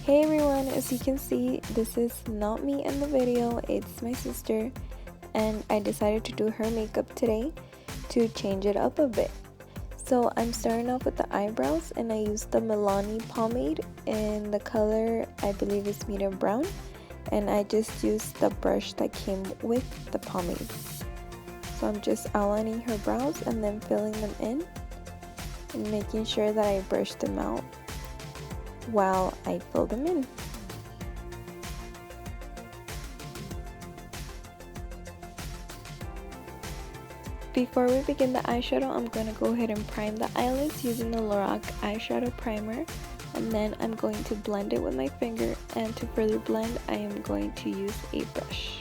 Hey everyone, as you can see, this is not me in the video, it's my sister, and I decided to do her makeup today to change it up a bit. So I'm starting off with the eyebrows, and I used the Milani pomade in the color, I believe is medium brown, and I just used the brush that came with the pomade. So I'm just outlining her brows and then filling them in and making sure that I brush them out while I fill them in. Before we begin the eyeshadow, I'm going to go ahead and prime the eyelids using the Lorac Eyeshadow Primer, and then I'm going to blend it with my finger, and to further blend I am going to use a brush.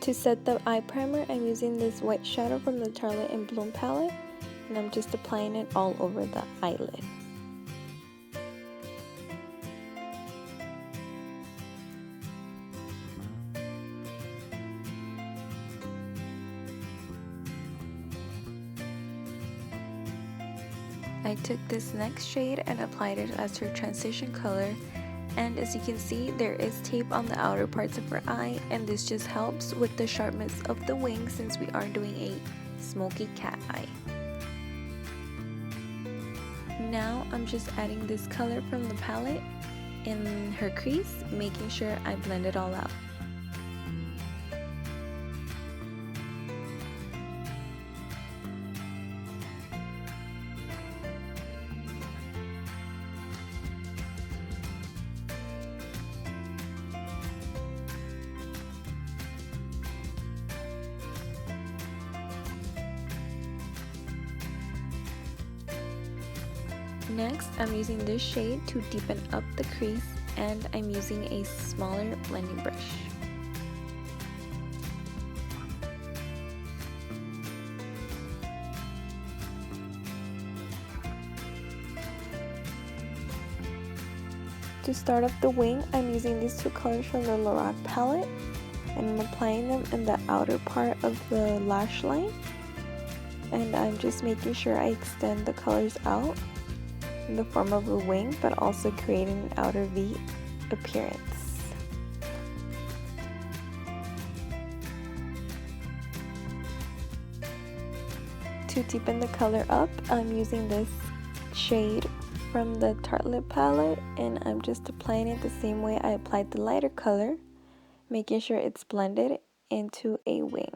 To set the eye primer, I'm using this white shadow from the Tartelette and Bloom palette, and I'm just applying it all over the eyelid. I took this next shade and applied it as her transition color. And as you can see, there is tape on the outer parts of her eye, and this just helps with the sharpness of the wing since we are doing a smoky cat eye. Now I'm just adding this color from the palette in her crease, making sure I blend it all out. Next, I'm using this shade to deepen up the crease, and I'm using a smaller blending brush. To start off the wing, I'm using these two colors from the Lorac palette, and I'm applying them in the outer part of the lash line, and I'm just making sure I extend the colors out in the form of a wing, but also creating an outer V appearance. To deepen the color up, I'm using this shade from the Tartelette palette, and I'm just applying it the same way I applied the lighter color, making sure it's blended into a wing.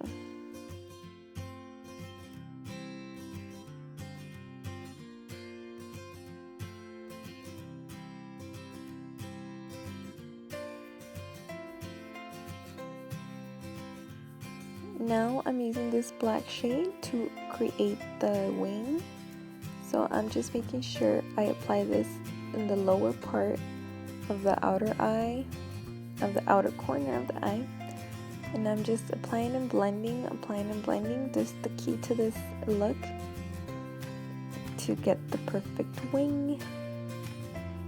Now I'm using this black shade to create the wing, so I'm just making sure I apply this in the lower part of the outer eye, of the outer corner of the eye, and I'm just applying and blending. This is the key to this look, to get the perfect wing.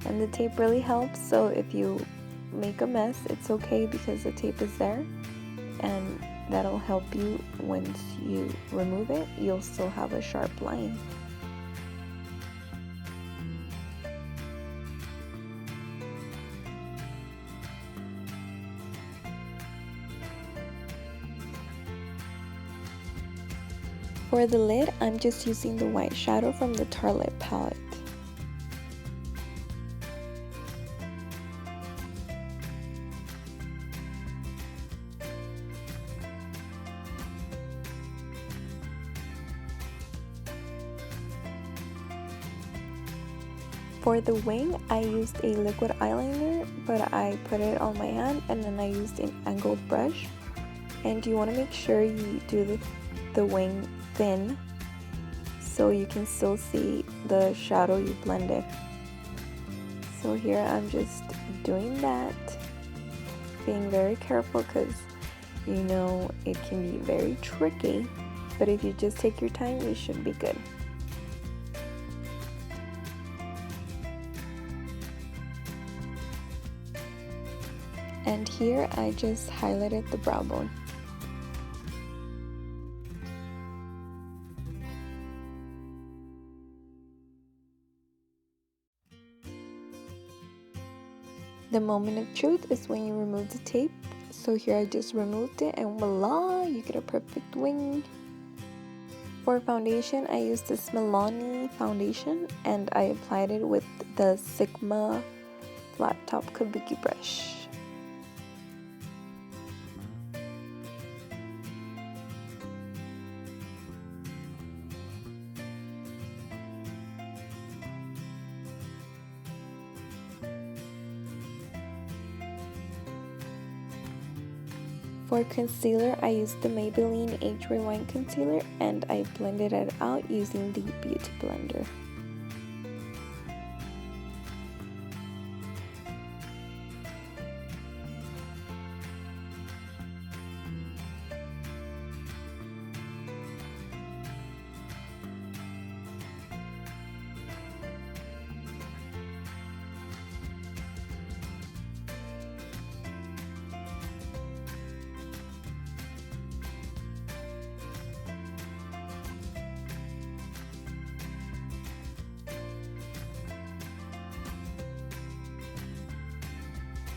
And the tape really helps, so if you make a mess, it's okay because the tape is there, and that'll help you. Once you remove it, you'll still have a sharp line. For the lid, I'm just using the white shadow from the Tartelette palette. For the wing, I used a liquid eyeliner, but I put it on my hand, and then I used an angled brush. And you want to make sure you do the wing thin so you can still see the shadow you blended. So here I'm just doing that, being very careful because you know it can be very tricky but if you just take your time, you should be good. And here I just highlighted the brow bone. The moment of truth is when you remove the tape. So here I just removed it and voila, you get a perfect wing. For foundation, I used this Milani foundation and I applied it with the Sigma flat top kabuki brush. For concealer, I used the Maybelline Age Rewind Concealer and I blended it out using the Beauty Blender.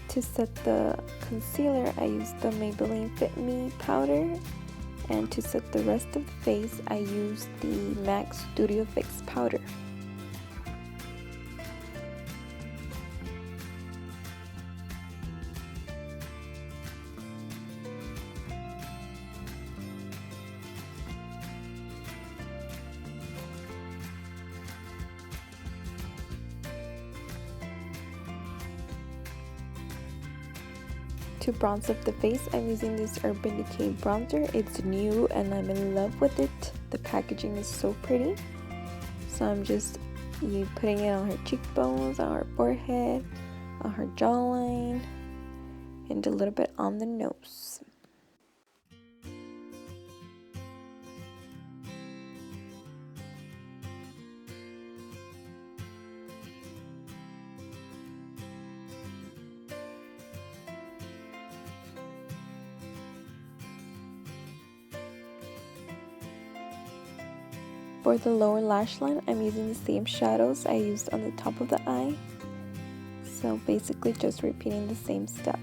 To set the concealer, I used the Maybelline Fit Me powder, and to set the rest of the face, I used the MAC Studio Fix powder. To bronze up the face, I'm using this Urban Decay bronzer. It's new and I'm in love with it. The packaging is so pretty. So I'm just putting it on her cheekbones, on her forehead, on her jawline, and a little bit on the nose. For the lower lash line, I'm using the same shadows I used on the top of the eye. So basically just repeating the same steps.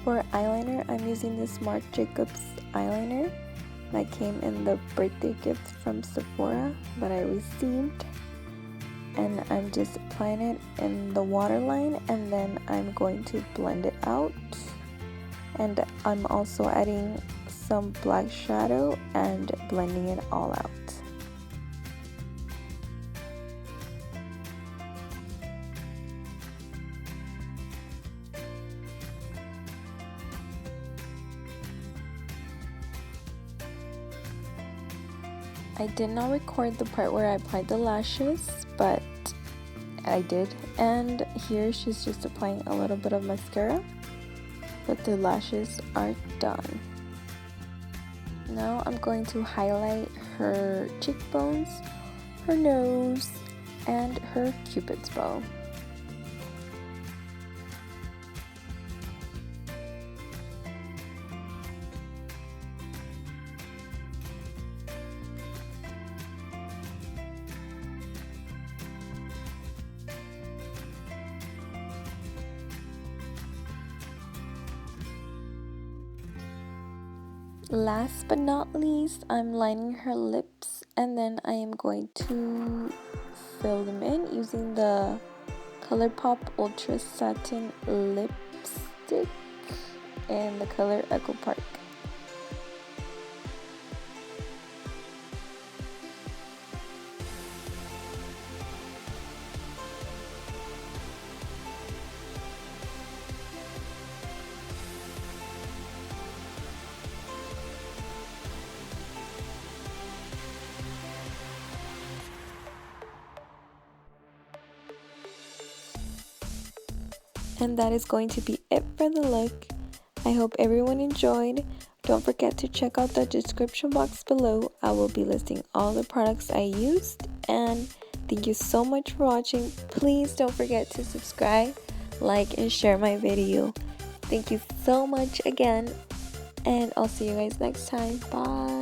For eyeliner, I'm using this Marc Jacobs eyeliner that came in the birthday gift from Sephora that I received, and I'm just applying it in the waterline and then I'm going to blend it out, and I'm also adding some black shadow and blending it all out. I did not record the part where I applied the lashes, but I did. And here she's just applying a little bit of mascara, but the lashes are done. Now I'm going to highlight her cheekbones, her nose, and her cupid's bow. Last but not least, I'm lining her lips, and then I am going to fill them in using the Colourpop Ultra Satin Lipstick in the color Echo Park. And that is going to be it for the look. I hope everyone enjoyed. Don't forget to check out the description box below. I will be listing all the products I used. And thank you so much for watching. Please don't forget to subscribe, like, and share my video. Thank you so much again. And I'll see you guys next time. Bye.